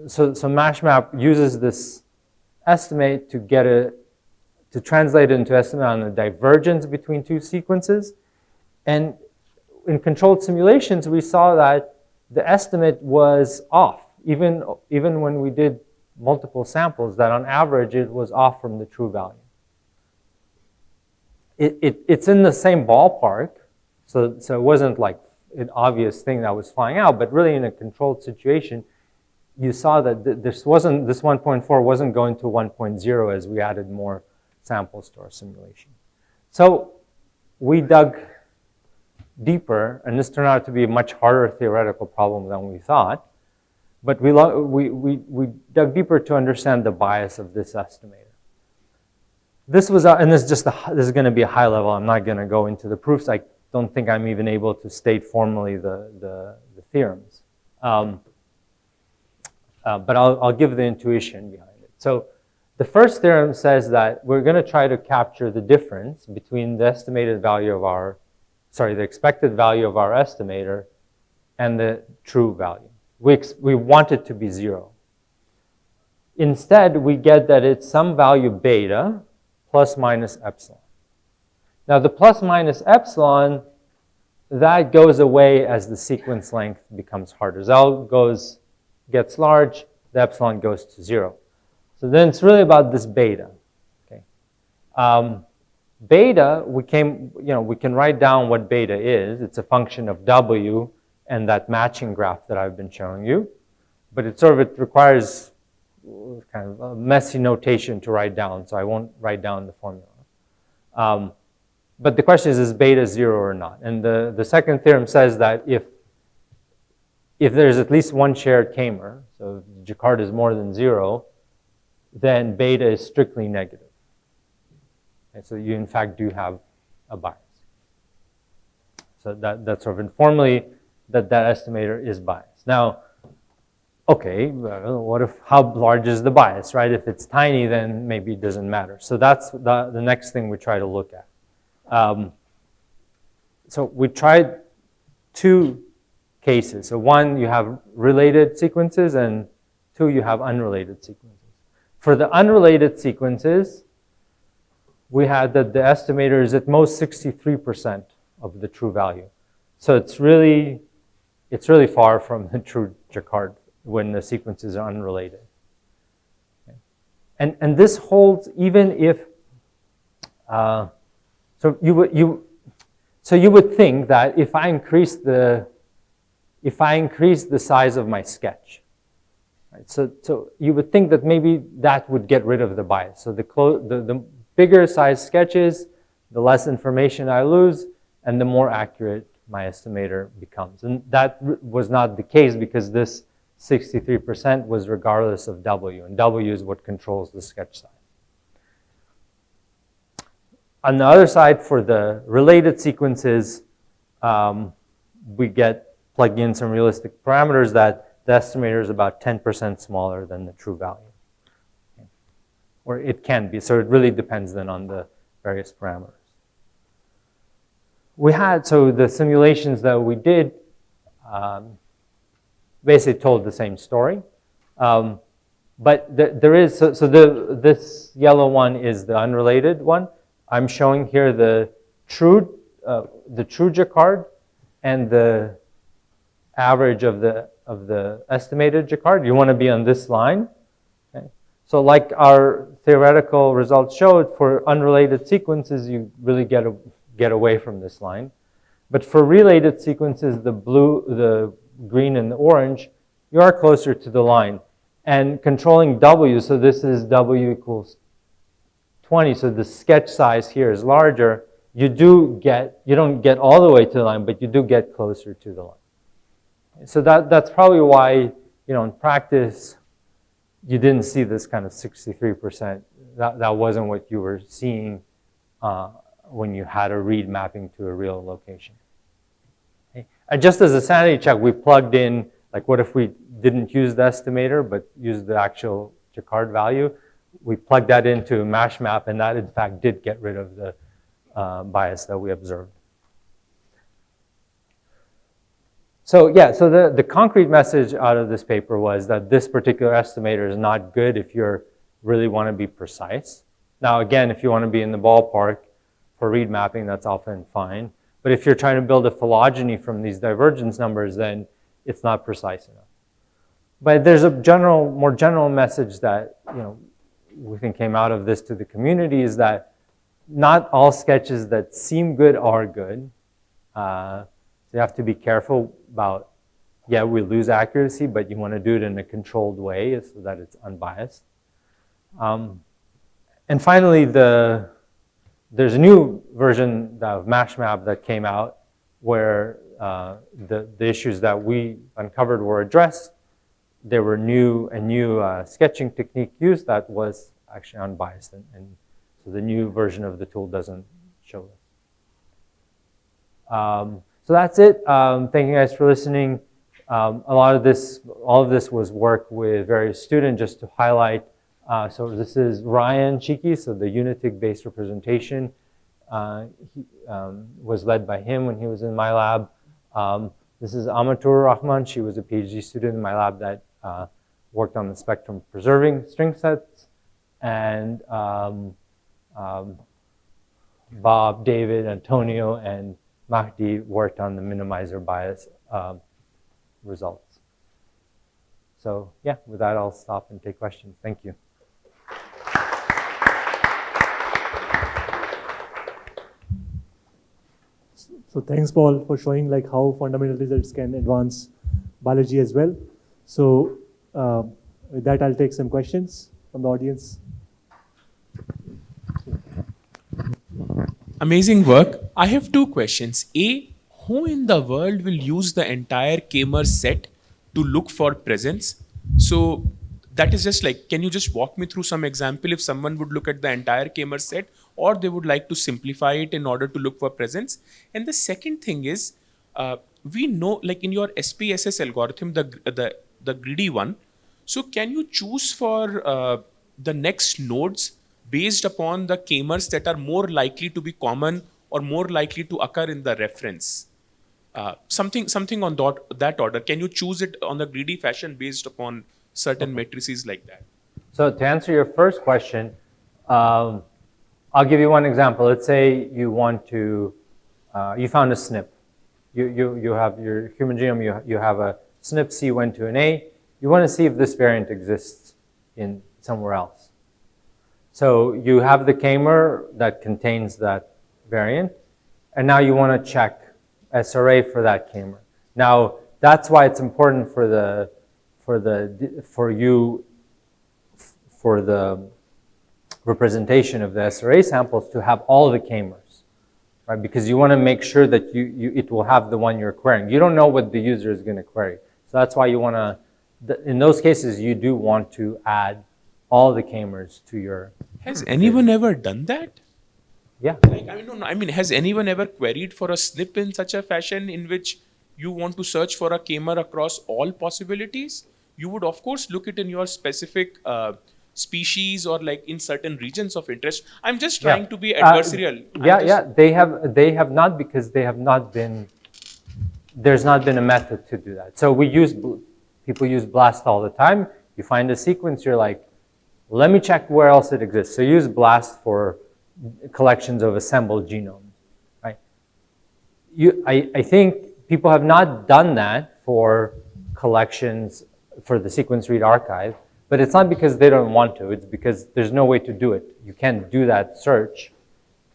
so MashMap uses this estimate to to translate it into estimate on the divergence between two sequences. And in controlled simulations, we saw that the estimate was off, even when we did multiple samples, that on average it was off from the true value. It's in the same ballpark, so it wasn't like an obvious thing that was flying out, but really in a controlled situation, you saw that this 1.4 wasn't going to 1.0 as we added more samples to our simulation. So we dug deeper, and this turned out to be a much harder theoretical problem than we thought, but we dug deeper to understand the bias of this estimator. This was, and this is going to be a high level. I'm not going to go into the proofs. I don't think I'm even able to state formally the theorems. But I'll give the intuition behind it. So the first theorem says that we're going to try to capture the difference between the estimated value of the expected value of our estimator and the true value. We want it to be 0. Instead, we get that it's some value beta plus minus epsilon. Now the plus minus epsilon, that goes away as the sequence length becomes harder. L gets large, the epsilon goes to 0. So then it's really about this beta. Okay. Beta, we can write down what beta is. It's a function of W and that matching graph that I've been showing you. But it requires kind of a messy notation to write down, so I won't write down the formula. But the question is beta 0 or not? And the second theorem says that if there's at least one shared k-mer, so if Jacquard is more than 0, then beta is strictly negative. And so you in fact do have a bias. So that's sort of informally that estimator is biased. Now, okay, how large is the bias, right? If it's tiny, then maybe it doesn't matter. So that's the next thing we try to look at. So we tried 2 cases. So 1, you have related sequences, and 2, you have unrelated sequences. For the unrelated sequences, we had that the estimator is at most 63% of the true value. So it's really far from the true Jacquard when the sequences are unrelated. Okay. And this holds even if so you would think that if I increase the size of my sketch, right? So you would think that maybe that would get rid of the bias. So the bigger size sketches, the less information I lose, and the more accurate my estimator becomes. And that was not the case because this 63% was regardless of W, and W is what controls the sketch size. On the other side, for the related sequences, we plug in some realistic parameters that the estimator is about 10% smaller than the true value. Okay. Or it can be, so it really depends then on the various parameters. So the simulations that we did basically told the same story. But there is, this yellow one is the unrelated one. I'm showing here the true Jacquard and the average of the estimated Jacquard. You want to be on this line. Okay? So like our theoretical results showed, for unrelated sequences, you really get away from this line. But for related sequences, the blue, the green, and the orange, you are closer to the line. And controlling W, so this is W equals 20, so the sketch size here is larger, you don't get all the way to the line, but you do get closer to the line. So that's probably why, in practice, you didn't see this kind of 63%. That wasn't what you were seeing when you had a read mapping to a real location. Okay. And just as a sanity check, we plugged in, like what if we didn't use the estimator, but used the actual Jacquard value? We plugged that into MASH map, and that in fact did get rid of the bias that we observed. So yeah, so the concrete message out of this paper was that this particular estimator is not good if you really want to be precise. Now, again, if you want to be in the ballpark for read mapping, that's often fine. But if you're trying to build a phylogeny from these divergence numbers, then it's not precise enough. But there's a more general message that we think came out of this to the community is that not all sketches that seem good are good. So you have to be careful about, yeah, we lose accuracy, but you want to do it in a controlled way so that it's unbiased. And finally, there's a new version of MashMap that came out where the issues that we uncovered were addressed. There were a new sketching technique used that was actually unbiased, and so the new version of the tool doesn't show this. So that's it. Thank you guys for listening. All of this was work with various students just to highlight. So this is Ryan Cheeky, so the unitic-based representation was led by him when he was in my lab. This is Amatur Rahman. She was a PhD student in my lab that worked on the spectrum preserving string sets. And Bob, David, Antonio, and Mahdi worked on the minimizer bias results. So yeah, with that, I'll stop and take questions. Thank you. So thanks, Paul, for showing like how fundamental results can advance biology as well. So with that, I'll take some questions from the audience. Amazing work. I have two questions. A, who in the world will use the entire k-mer set to look for presence? So that is just like, can you just walk me through some example if someone would look at the entire k-mer set, or they would like to simplify it in order to look for presence? And the second thing is, we know like in your SPSS algorithm, the greedy one, so can you choose for the next nodes based upon the k-mers that are more likely to be common or more likely to occur in the reference? Something on that order. Can you choose it on the greedy fashion based upon certain matrices like that? So to answer your first question, I'll give you one example. Let's say you want to, you found a SNP. You have your human genome, you have a SNP C went to an A. You want to see if this variant exists in somewhere else. So you have the k-mer that contains that variant, and now you want to check SRA for that k-mer. Now that's why it's important for the representation of the SRA samples to have all the k-mers, right? Because you want to make sure that it will have the one you're querying. You don't know what the user is going to query, so that's why you want to. In those cases, you do want to add all the k-mers to your. Has anyone ever done that? Yeah. Like, I mean, has anyone ever queried for a SNP in such a fashion in which you want to search for a k-mer across all possibilities? You would, of course, look it in your specific species or like in certain regions of interest. I'm just trying to be adversarial. They have not, because they have not been. There's not been a method to do that. So people use BLAST all the time. You find a sequence, you're like, let me check where else it exists. So use BLAST for collections of assembled genomes, right? I think people have not done that for collections for the sequence read archive, but it's not because they don't want to, it's because there's no way to do it. You can't do that search,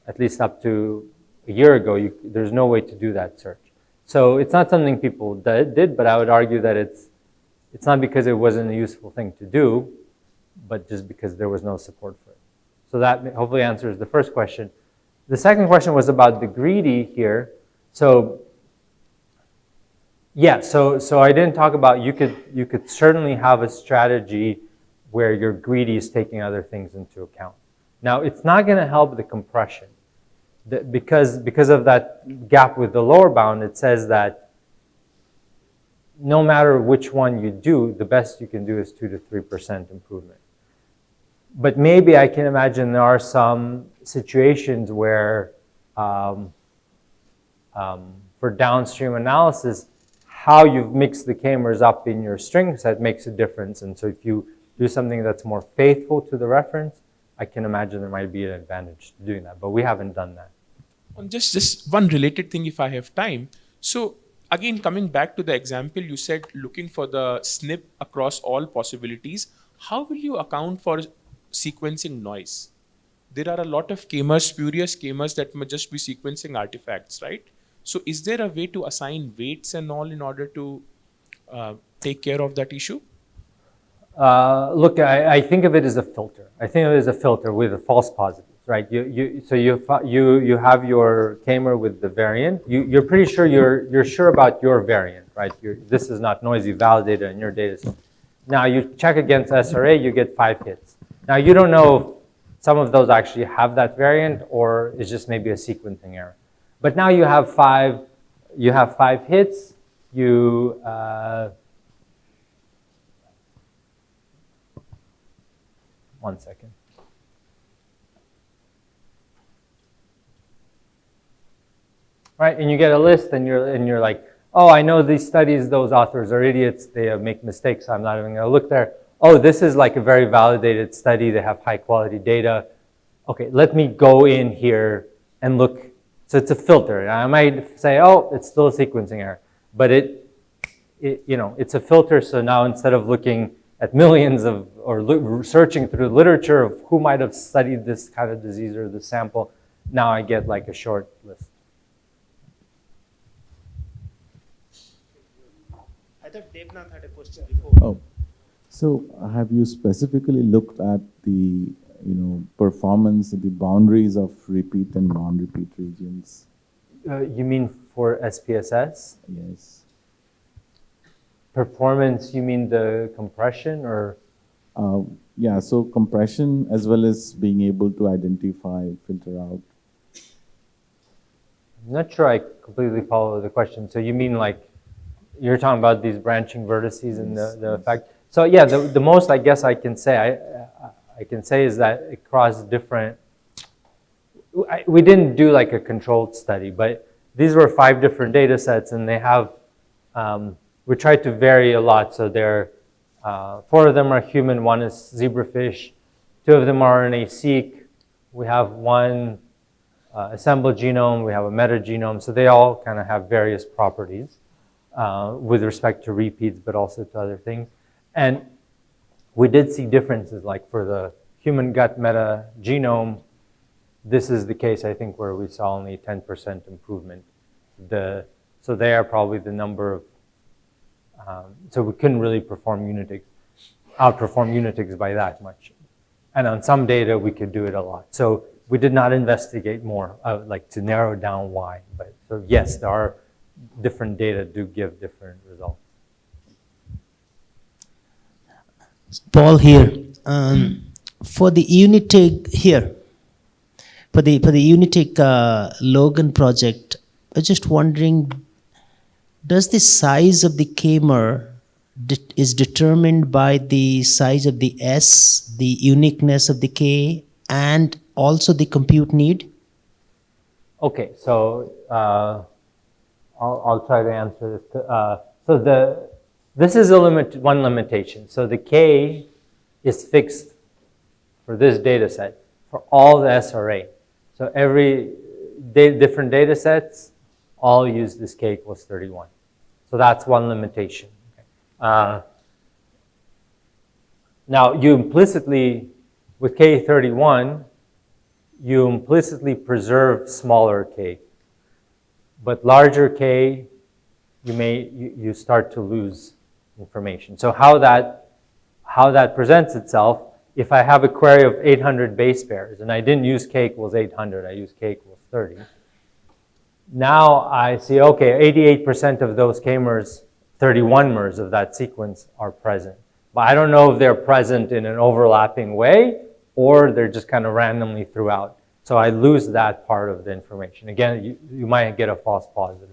at least up to a year ago, there's no way to do that search. So it's not something people did, but I would argue that it's not because it wasn't a useful thing to do, but just because there was no support for it. So that hopefully answers the first question. The second question was about the greedy here. So yeah, so I didn't talk about, you could certainly have a strategy where your greedy is taking other things into account. Now, it's not going to help the compression. Because of that gap with the lower bound, it says that no matter which one you do, the best you can do is 2 to 3% improvement. But maybe I can imagine there are some situations where for downstream analysis, how you've mixed the k-mers up in your string set makes a difference. And so if you do something that's more faithful to the reference, I can imagine there might be an advantage to doing that, but we haven't done that. On just one related thing, if I have time. So again, coming back to the example, you said looking for the SNP across all possibilities. How will you account for sequencing noise? There are a lot of k-mers, spurious k-mers that may just be sequencing artifacts, right? So is there a way to assign weights and all in order to take care of that issue? Look, I think of it as a filter. I think of it as a filter with the false positives, right? You have your k-mer with the variant. You're pretty sure you're sure about your variant, right? This is not noisy, validated in your data set. Now you check against SRA, you get 5 hits. Now you don't know if some of those actually have that variant or it's just maybe a sequencing error. But now you have 5 hits. One second. Right, and you get a list, and you're like, oh, I know these studies, those authors are idiots, they make mistakes, I'm not even going to look there. Oh, this is like a very validated study, they have high quality data. Okay, let me go in here and look. So it's a filter. I might say, oh, it's still a sequencing error, but it's a filter. So now instead of looking at millions of, or searching through the literature of who might have studied this kind of disease or the sample, now I get like a short list. I thought Devnath had a question before. Oh, so have you specifically looked at the performance, the boundaries of repeat and non-repeat regions? You mean for SPSS? Yes. Performance, you mean the compression or? Yeah, so compression as well as being able to identify, filter out. I'm not sure I completely follow the question. So you mean like, you're talking about these branching vertices and the effect? So yeah, the most I guess I can say, I can say is that across different, we didn't do like a controlled study, but these were 5 different data sets and they have, we tried to vary a lot. So there, 4 of them are human, 1 is zebrafish, 2 of them are RNA-seq. We have 1 assembled genome, we have a metagenome. So they all kind of have various properties with respect to repeats, but also to other things. And we did see differences, like for the human gut metagenome, this is the case, I think, where we saw only 10% improvement. So they are probably the number of, so we couldn't really outperform Unitix by that much. And on some data, we could do it a lot. So we did not investigate more, like to narrow down why. But so yes, there are different data do give different results. Paul here. For the Unitix here, for the Unitix Logan project, I was just wondering, does the size of the k-mer is determined by the size of the S, the uniqueness of the K, and also the compute need? Okay, so I'll try to answer this. This is one limitation. So the K is fixed for this data set for all the SRA. So every different data sets all use this K equals 31. So that's one limitation. Now you implicitly, with K31, you implicitly preserve smaller K. But larger K, you start to lose information. So how that presents itself, if I have a query of 800 base pairs, and I didn't use K equals 800, I used K equals 30. Now I see, okay, 88% of those k-mers, 31 mers of that sequence are present. But I don't know if they're present in an overlapping way or they're just kind of randomly throughout. So I lose that part of the information. Again, you might get a false positive.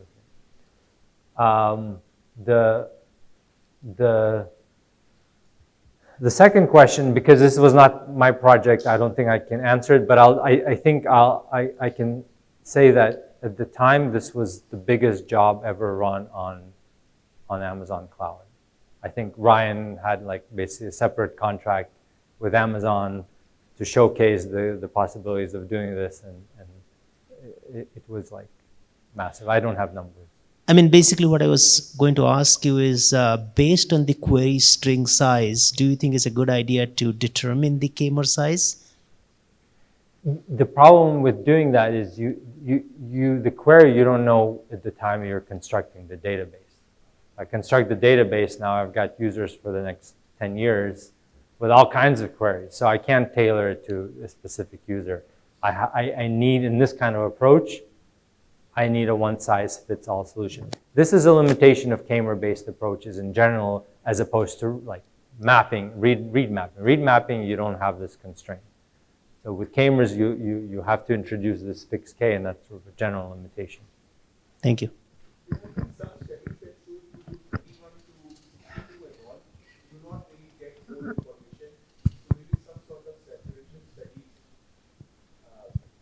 The second question, because this was not my project, I don't think I can answer it, but I think I can say that at the time, this was the biggest job ever run on Amazon Cloud. I think Ryan had like basically a separate contract with Amazon to showcase the possibilities of doing this, and it was like massive. I don't have numbers. I mean, basically, what I was going to ask you is, based on the query string size, do you think it's a good idea to determine the k-mer size? The problem with doing that is the query you don't know at the time you're constructing the database. I construct the database now, I've got users for the next 10 years with all kinds of queries. So I can't tailor it to a specific user. I need, in this kind of approach, I need a one-size-fits-all solution. This is a limitation of k-mer-based approaches in general, as opposed to like mapping, read mapping. Read mapping, you don't have this constraint. So with k-mers, you have to introduce this fixed k, and that's sort of a general limitation. Thank you.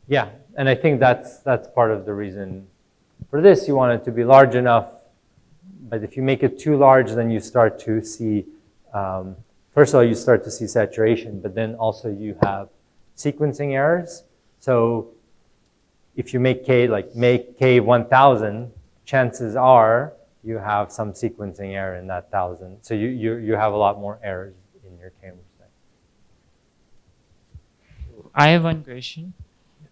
Yeah, and I think that's part of the reason for this. You want it to be large enough, but if you make it too large, then you start to see, first of all, you start to see saturation, but then also you have sequencing errors. So if you make k 1000, chances are you have some sequencing error in that 1000. So you have a lot more errors in your k-mer set. I have one question.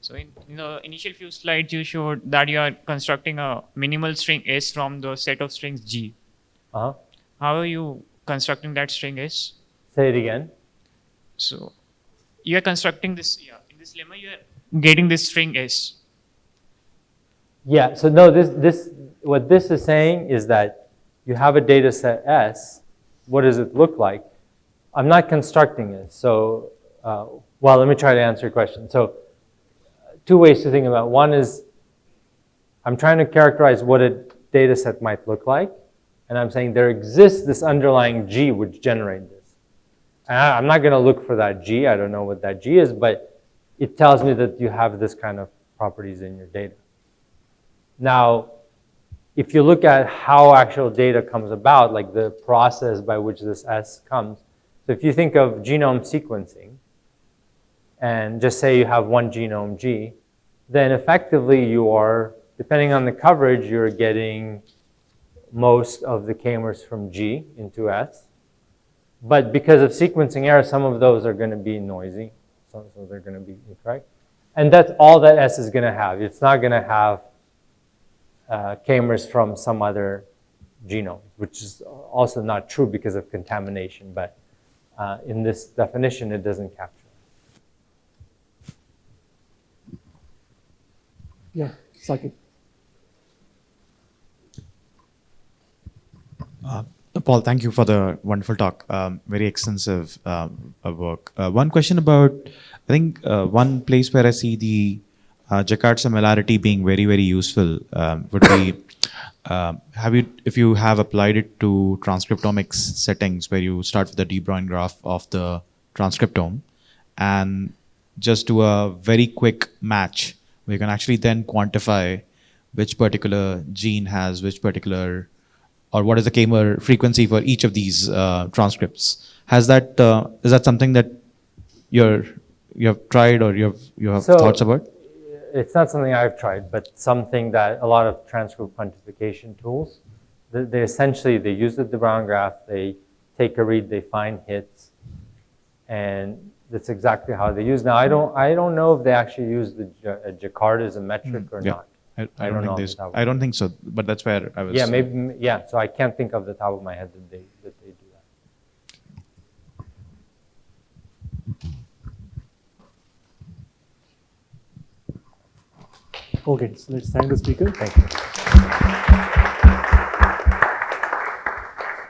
So in the initial few slides, you showed that you are constructing a minimal string S from the set of strings G. Uh-huh. How are you constructing that string S? Say it again. So you are constructing this, in this lemma, you are getting this string S. Yeah, so no, what this is saying is that you have a data set S. What does it look like? I'm not constructing it. So, well, let me try to answer your question. So, two ways to think about it. One is I'm trying to characterize what a data set might look like. And I'm saying there exists this underlying G which generates this. And I'm not going to look for that G. I don't know what that G is, but it tells me that you have this kind of properties in your data. Now, if you look at how actual data comes about, like the process by which this S comes, so if you think of genome sequencing, and just say you have one genome G, then effectively you are, depending on the coverage, you're getting most of the k-mers from G into S. But because of sequencing error, some of those are going to be noisy, so they're going to be incorrect. And that's all that S is going to have. It's not going to have k-mers from some other genome, which is also not true because of contamination. But in this definition, it doesn't capture. Yeah, Sakit. Paul, thank you for the wonderful talk. Very extensive work. One question about, I think one place where I see the Jaccard similarity being very, very useful would be, if you have applied it to transcriptomics settings where you start with the De Bruijn graph of the transcriptome and just do a very quick match where you can actually then quantify which particular gene has which particular, or what is the k-mer frequency for each of these transcripts. Is that something that you have tried or you have thoughts about? It's not something I've tried, but something that a lot of transcript quantification tools, they essentially use the De Bruijn graph, they take a read, they find hits, and that's exactly how they use. Now I don't know if they actually use the Jaccard as a metric or not. I don't think so, but that's where I was. Yeah, maybe. Yeah, so I can't think of the top of my head that they do that. Okay, so let's thank the speaker. Thank you.